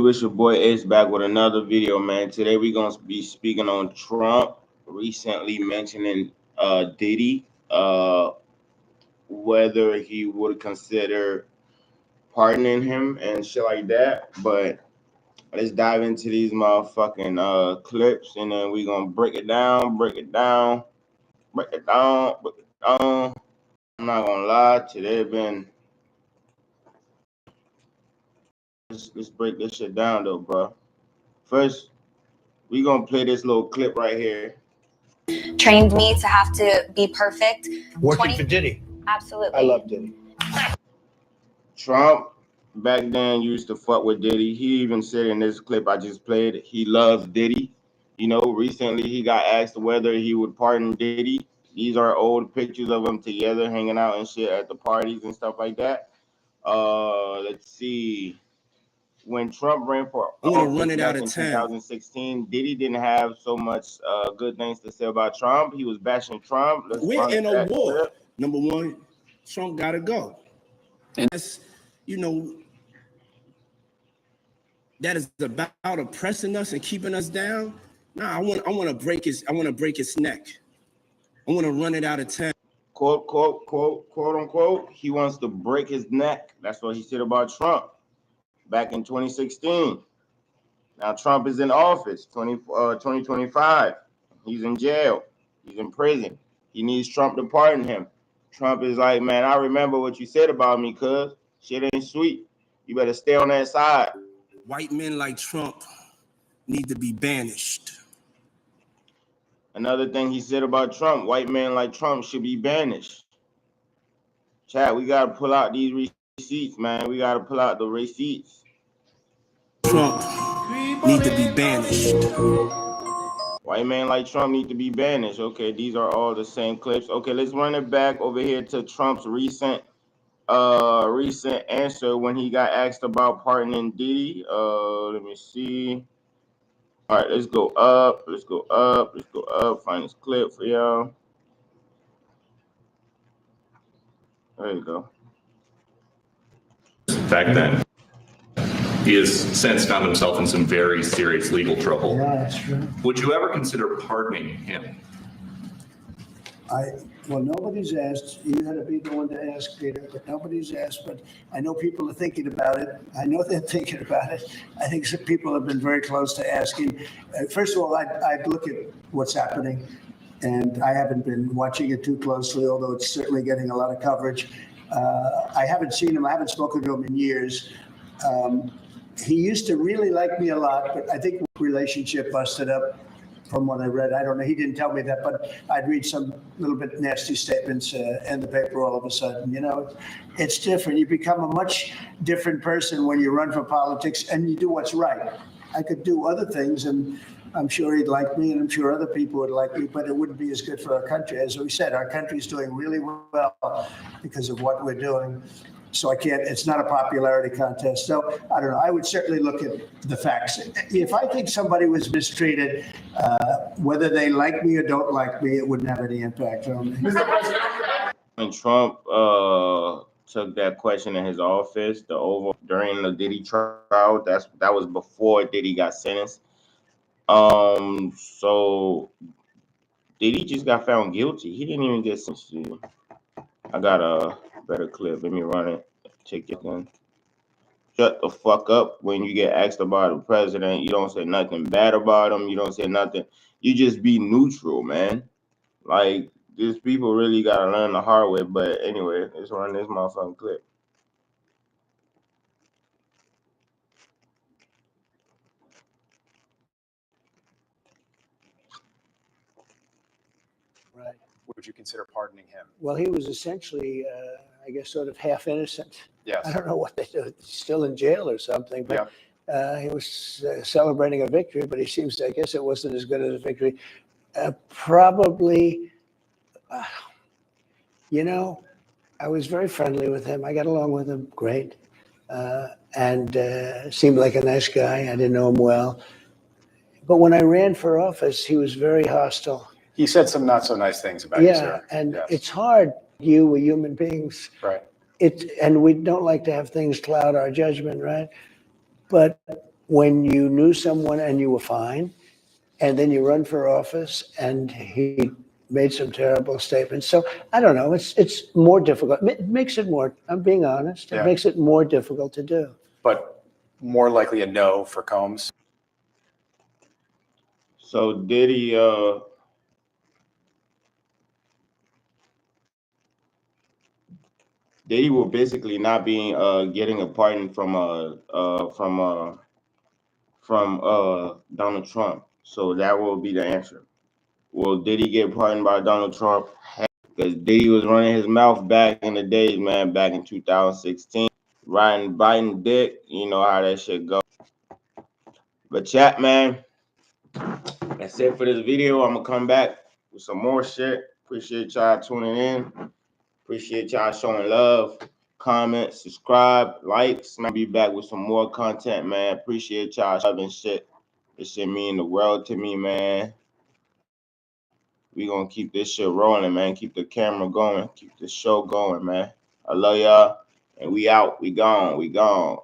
It's your boy Ace back with another video, man. Today we're gonna be speaking on Trump recently mentioning Diddy, whether he would consider pardoning him and shit like that. But let's dive into these motherfucking clips, and then we're gonna break it down. I'm not gonna lie, today been let's break this shit down though, bro. First, we gonna play this little clip right here. Trained me to have to be perfect. Working for Diddy. Absolutely. I love Diddy. Trump back then used to fuck with Diddy. He even said in this clip I just played, he loves Diddy. You know, recently he got asked whether he would pardon Diddy. These are old pictures of them together hanging out and shit at the parties and stuff like that. Let's see. When Trump ran for office back in 2016, Diddy didn't have so much good things to say about Trump. He was bashing Trump. We're in a war. Number one, Trump gotta go. And that's, you know, that is about oppressing us and keeping us down. Nah, I want to break his neck. I want to run it out of town. Quote unquote, he wants to break his neck. That's what he said about Trump back in 2016. Now Trump is in office, 2025. He's in jail. He's in prison. He needs Trump to pardon him. Trump is like, man, I remember what you said about me, cuz shit ain't sweet. You better stay on that side. White men like Trump need to be banished. Another thing he said about Trump, white men like Trump should be banished. Chat, we got to pull out these receipts, man. We got to pull out the receipts. Trump need to be banished. White man like Trump need to be banished. Okay, these are all the same clips. Okay, let's run it back over here to Trump's recent answer when he got asked about pardoning Diddy. Let me see. All right, let's go up. Find this clip for y'all. There you go. Back then, he has since found himself in some very serious legal trouble. Yeah, that's true. Would you ever consider pardoning him? Well, nobody's asked. You had to be the one to ask, Peter, but nobody's asked. But I know people are thinking about it. I know they're thinking about it. I think some people have been very close to asking. First of all, I'd look at what's happening, and I haven't been watching it too closely, although it's certainly getting a lot of coverage. I haven't seen him. I haven't spoken to him in years. He used to really like me a lot, but I think the relationship busted up. From what I read, I don't know. He didn't tell me that, but I'd read some little bit nasty statements in the paper all of a sudden. You know, it's different. You become a much different person when you run for politics and you do what's right. I could do other things, and I'm sure he'd like me, and I'm sure other people would like me, but it wouldn't be as good for our country. As we said, our country's doing really well because of what we're doing. So it's not a popularity contest. So I don't know. I would certainly look at the facts. If I think somebody was mistreated, whether they like me or don't like me, it wouldn't have any impact on me. When Trump took that question in his office, during the Diddy trial, that was before Diddy got sentenced. So Diddy just got found guilty. He didn't even get sentenced. I got a better clip. Let me run it. Check it in. Shut the fuck up when you get asked about the president. You don't say nothing bad about him. You don't say nothing. You just be neutral, man. Like, these people really gotta learn the hard way. But anyway, let's run this motherfucking clip. Right. Would you consider pardoning him? Well, he was essentially, I guess, sort of half innocent. Yes. I don't know what they do. He's still in jail or something, but he was celebrating a victory, but he seems to, I guess it wasn't as good as a victory. Probably, you know, I was very friendly with him. I got along with him great, and seemed like a nice guy. I didn't know him well. But when I ran for office, he was very hostile. He said some not so nice things about you, sir. And it's hard. We're human beings. Right. And we don't like to have things cloud our judgment, right? But when you knew someone and you were fine, and then you run for office and he made some terrible statements. So I don't know. It's more difficult. It makes it more. I'm being honest. It Yeah. makes it more difficult to do. But more likely a no for Combs. So Diddy will basically not being getting a pardon from Donald Trump. So that will be the answer. Will Diddy get pardoned by Donald Trump? Because Diddy was running his mouth back in the days, man, back in 2016, riding Biden dick. You know how that shit go. But chat, man, that's it for this video. I'm gonna come back with some more shit. Appreciate y'all tuning in. Appreciate y'all showing love. Comment, subscribe, likes. I'll be back with some more content, man. Appreciate y'all loving shit. This shit mean the world to me, man. We gonna keep this shit rolling, man. Keep the camera going. Keep the show going, man. I love y'all. And we out. We gone. We gone.